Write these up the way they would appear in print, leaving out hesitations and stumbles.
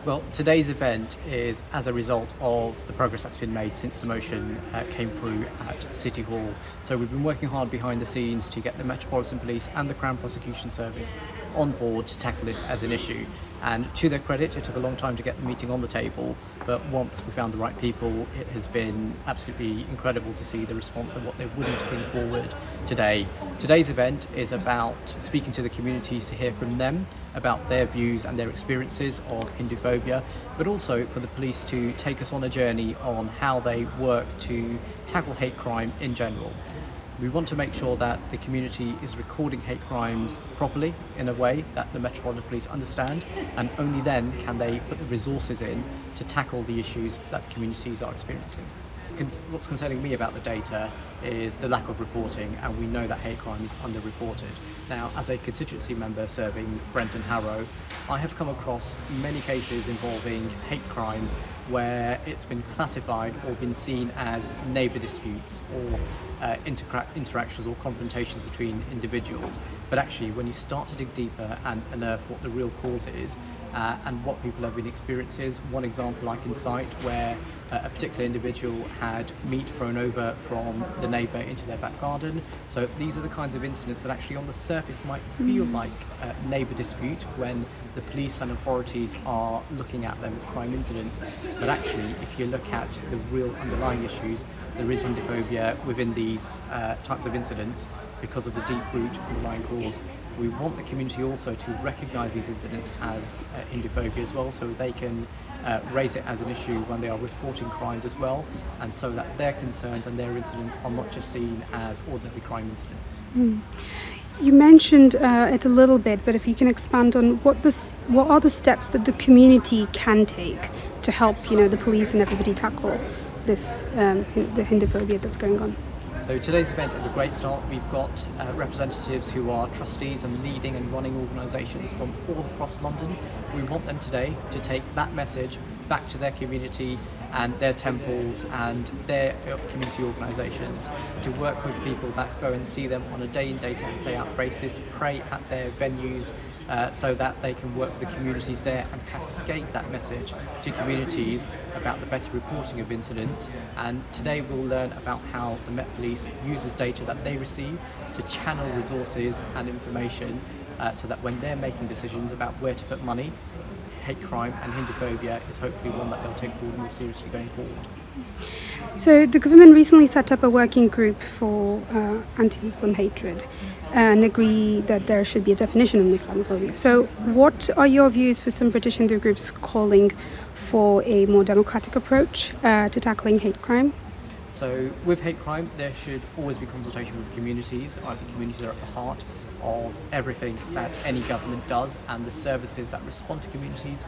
Well, today's event is as a result of the progress that's been made since the motion came through at City Hall. So we've been working hard behind the scenes to get the Metropolitan Police and the Crown Prosecution Service on board to tackle this as an issue. And to their credit, it took a long time to get the meeting on the table, but once we found the right people, it has been absolutely incredible to see the response and what they're willing to bring forward today. Today's event is about speaking to the communities to hear from them about their views and their experiences of Hinduphobia, but also for the police to take us on a journey on how they work to tackle hate crime in general. We want to make sure that the community is recording hate crimes properly in a way that the Metropolitan Police understand, and only then can they put the resources in to tackle the issues that communities are experiencing. What's concerning me about the data is the lack of reporting, and we know that hate crime is underreported. Now, as a constituency member serving Brent and Harrow, I have come across many cases involving hate crime where it's been classified or been seen as neighbour disputes or interactions or confrontations between individuals. But actually, when you start to dig deeper and unearth what the real cause is and what people have been experiencing, one example I can cite where a particular individual had meat thrown over from the neighbour into their back garden. So these are the kinds of incidents that actually on the surface might feel like a neighbour dispute when the police and authorities are looking at them as crime incidents. But actually, if you look at the real underlying issues, there is Hinduphobia within these types of incidents because of the deep root underlying cause. We want the community also to recognise these incidents as Hinduphobia as well, so they can raise it as an issue when they are reporting crimes as well, and so that their concerns and their incidents are not just seen as ordinary crime incidents. You mentioned it a little bit, but if you can expand on what are the steps that the community can take to help, the police and everybody tackle this the Hinduphobia that's going on. So today's event is a great start. We've got representatives who are trustees and leading and running organisations from all across London. We want them today to take that message back to their community and their temples and their community organisations, to work with people that go and see them on a day in, day out basis, pray at their venues, so that they can work with the communities there and cascade that message to communities about the better reporting of incidents. And today we'll learn about how the Met Police uses data that they receive to channel resources and information so that when they're making decisions about where to put money, hate crime and Hinduphobia is hopefully one that they'll take forward more seriously going forward. So the government recently set up a working group for anti-Muslim hatred and agreed that there should be a definition of Islamophobia. So what are your views for some British Hindu groups calling for a more democratic approach to tackling hate crime? So with hate crime, there should always be consultation with communities. I think communities are at the heart of everything that any government does, and the services that respond to communities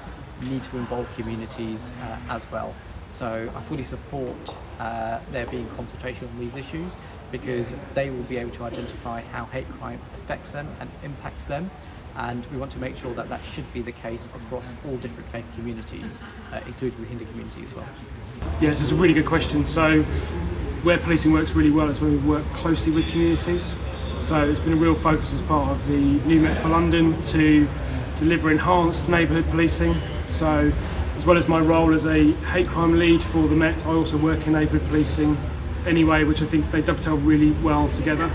need to involve communities as well. So I fully support there being consultation on these issues, because they will be able to identify how hate crime affects them and impacts them, and we want to make sure that that should be the case across all different faith communities, including the Hindu community as well. Yeah, it's a really good question. So where policing works really well is when we work closely with communities. So it's been a real focus as part of the new Met for London to deliver enhanced neighbourhood policing. So as well as my role as a hate crime lead for the Met, I also work in neighbourhood policing anyway, which I think they dovetail really well together.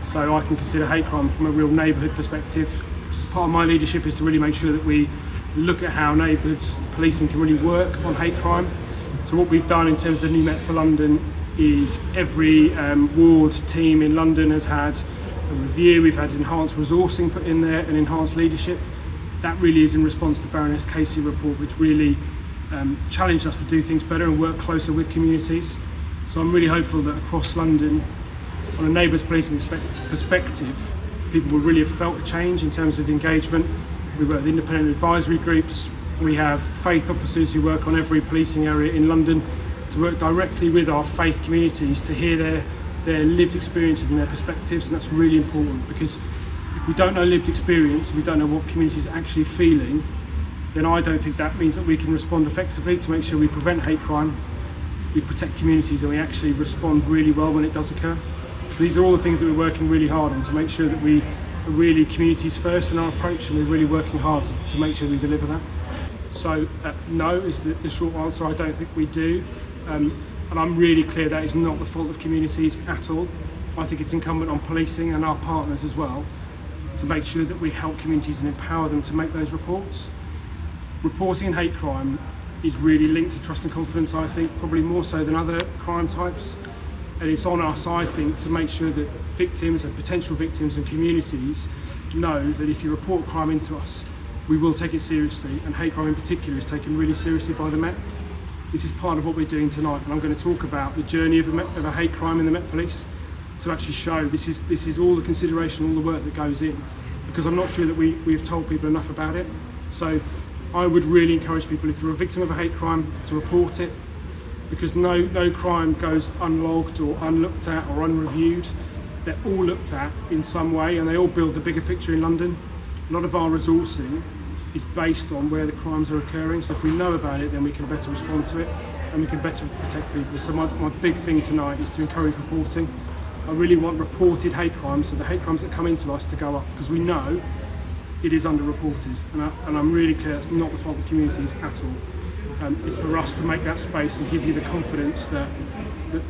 So I can consider hate crime from a real neighbourhood perspective. Just part of my leadership is to really make sure that we look at how neighbourhoods policing can really work on hate crime. So what we've done in terms of the new Met for London is every ward team in London has had a review. We've had enhanced resourcing put in there and enhanced leadership. That really is in response to Baroness Casey report, which really challenged us to do things better and work closer with communities. So I'm really hopeful that across London, on a neighbours policing perspective, people will really have felt a change in terms of engagement. We work with independent advisory groups. We have faith officers who work on every policing area in London to work directly with our faith communities to hear their lived experiences and their perspectives, and that's really important, because if we don't know lived experience, we don't know what communities are actually feeling, then I don't think that means that we can respond effectively to make sure we prevent hate crime, we protect communities, and we actually respond really well when it does occur. So these are all the things that we're working really hard on to make sure that we are really communities first in our approach, and we're really working hard to make sure we deliver that. So no is the short answer. I don't think we do. And I'm really clear that is not the fault of communities at all. I think it's incumbent on policing and our partners as well to make sure that we help communities and empower them to make those reports. Reporting and hate crime is really linked to trust and confidence, I think, probably more so than other crime types. And it's on us, I think, to make sure that victims and potential victims and communities know that if you report crime into us, we will take it seriously, and hate crime in particular is taken really seriously by the Met. This is part of what we're doing tonight, and I'm going to talk about the journey of a hate crime in the Met Police to actually show this is all the consideration, all the work that goes in, because I'm not sure that we've told people enough about it. So I would really encourage people, if you're a victim of a hate crime, to report it, because no crime goes unlogged or unlooked at or unreviewed. They're all looked at in some way, and they all build the bigger picture in London. A lot of our resourcing is based on where the crimes are occurring, so if we know about it, then we can better respond to it and we can better protect people. So my big thing tonight is to encourage reporting. I really want reported hate crimes, so the hate crimes that come into us, to go up, because we know it is underreported, and I'm really clear it's not the fault of communities at all. It's for us to make that space and give you the confidence that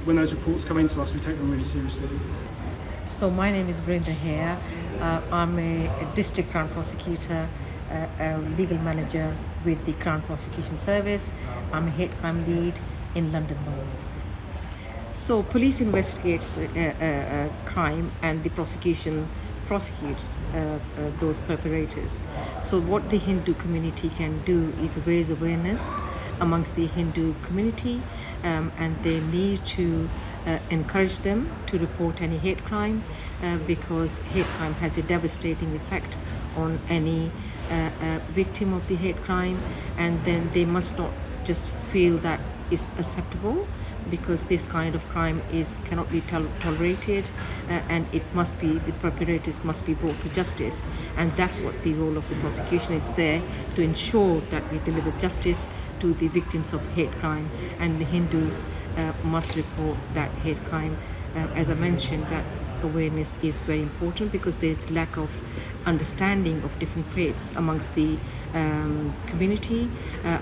when those reports come into us, we take them really seriously. So my name is Brenda here. I'm a district Crown prosecutor, a legal manager with the Crown Prosecution Service. I'm a hate crime lead in London North. So police investigates crime, and the prosecution prosecutes those perpetrators. So what the Hindu community can do is raise awareness amongst the Hindu community, and they need to encourage them to report any hate crime, because hate crime has a devastating effect on any victim of the hate crime, and then they must not just feel that it's acceptable, because this kind of crime cannot be tolerated, and the perpetrators must be brought to justice, and that's what the role of the prosecution is there, to ensure that we deliver justice to the victims of hate crime, and the Hindus must report that hate crime. As I mentioned, that awareness is very important, because there's lack of understanding of different faiths amongst the community,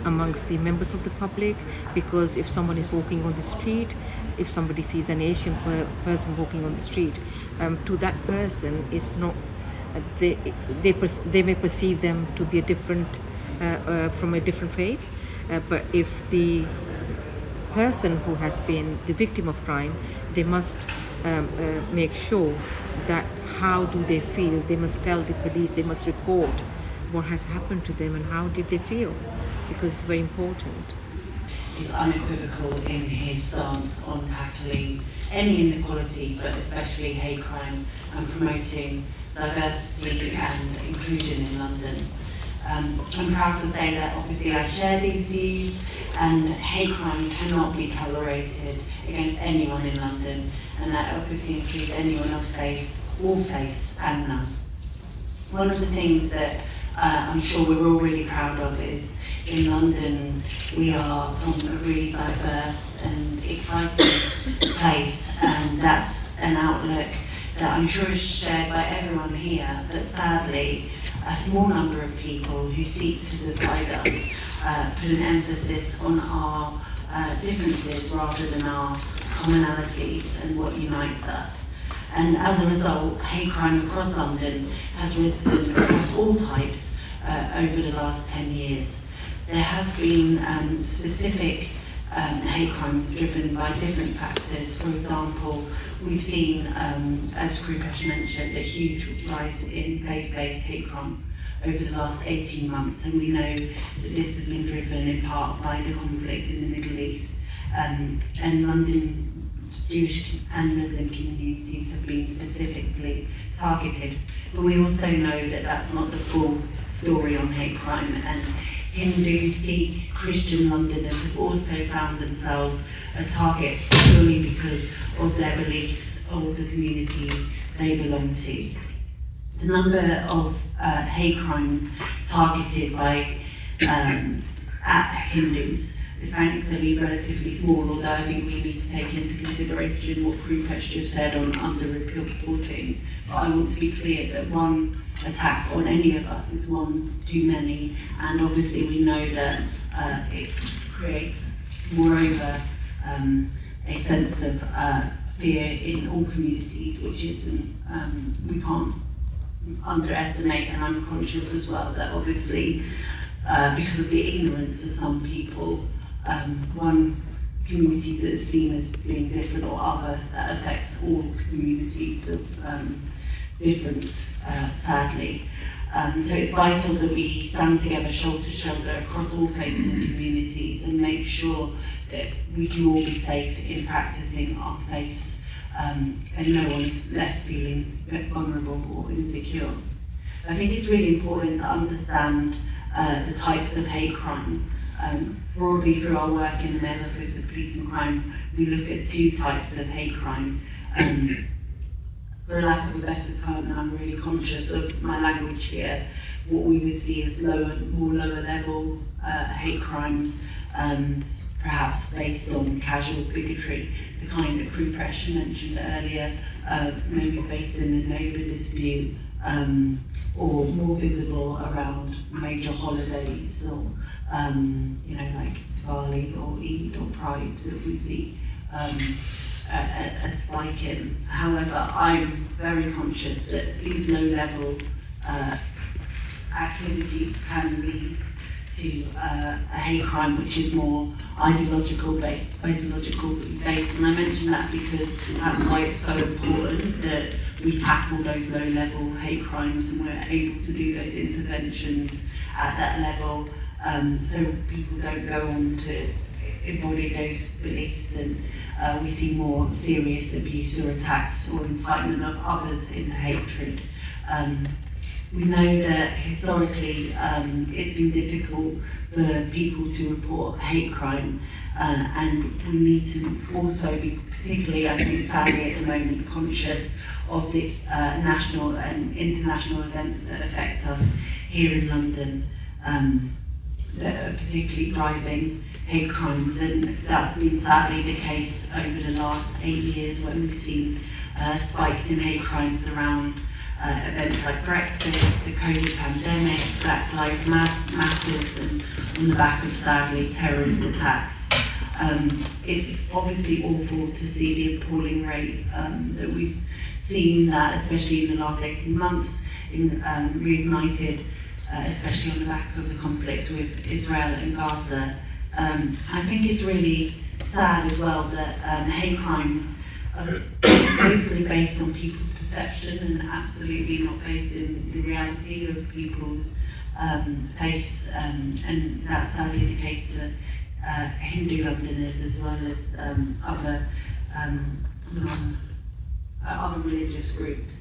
amongst the members of the public, because if someone is walking on the street, if somebody sees an Asian person walking on the street, to that person is not, they may perceive them to be a different from a different faith, but if the person who has been the victim of crime, they must make sure that how do they feel. They must tell the police, they must report what has happened to them and how did they feel, because it's very important. Is unequivocal in his stance on tackling any inequality, but especially hate crime, and promoting diversity and inclusion in London. I'm proud to say that obviously I share these views, and hate crime cannot be tolerated against anyone in London, and that obviously includes anyone of faith, all faiths and none. One of the things that I'm sure we're all really proud of is in London we are from a really diverse and exciting place, and that's an outlook that I'm sure is shared by everyone here, but sadly a small number of people who seek to divide us put an emphasis on our differences rather than our commonalities and what unites us. And as a result, hate crime across London has risen across all types over the last 10 years. There have been specific hate crimes driven by different factors. For example, we've seen, as Krupesh mentioned, a huge rise in faith-based hate crime over the last 18 months, and we know that this has been driven in part by the conflict in the Middle East, and London Jewish and Muslim communities have been specifically targeted. But we also know that that's not the full story on hate crime, and Hindu, Sikh, Christian Londoners have also found themselves a target purely because of their beliefs or the community they belong to. The number of hate crimes targeted by at Hindus is thankfully relatively small, although I think we need to take into consideration what Krupesh just said on under-reporting. But I want to be clear that one attack on any of us is one too many, and obviously we know that it creates, moreover, a sense of fear in all communities, which isn't, we can't underestimate, and I'm conscious as well that obviously because of the ignorance of some people, one community that is seen as being different or other, that affects all communities of difference, sadly. So it's vital that we stand together shoulder to shoulder across all faiths and communities and make sure that we can all be safe in practicing our faiths, and no one is left feeling vulnerable or insecure. I think it's really important to understand the types of hate crime. Broadly through our work in the Mayor's Office of Police and Crime, we look at two types of hate crime. For lack of a better term, and I'm really conscious of my language here, what we would see as more lower level hate crimes, perhaps based on casual bigotry, the kind that Krupesh mentioned earlier, maybe based in a neighbour dispute, or more visible around major holidays, or like Diwali or Eid or Pride, that we see a spike in. However, I'm very conscious that these low-level activities can lead to a hate crime which is more ideological based, and I mention that because that's why it's so important that we tackle those low-level hate crimes and we're able to do those interventions at that level, so people don't go on to embody those beliefs, and we see more serious abuse or attacks or incitement of others into hatred. We know that historically it's been difficult for people to report hate crime, and we need to also be particularly, I think, sadly at the moment, conscious of the national and international events that affect us here in London, that are particularly driving hate crimes, and that's been sadly the case over the last 8 years when we've seen spikes in hate crimes around events like Brexit, the COVID pandemic, Black Lives Matters, and on the back of, sadly, terrorist attacks. It's obviously awful to see the appalling rate that we've seen, that especially in the last 18 months, reignited, especially on the back of the conflict with Israel and Gaza. I think it's really sad as well that hate crimes are mostly based on people's perception and absolutely not based in the reality of people's faiths, and that's sadly the case for Hindu Londoners as well as other religious groups.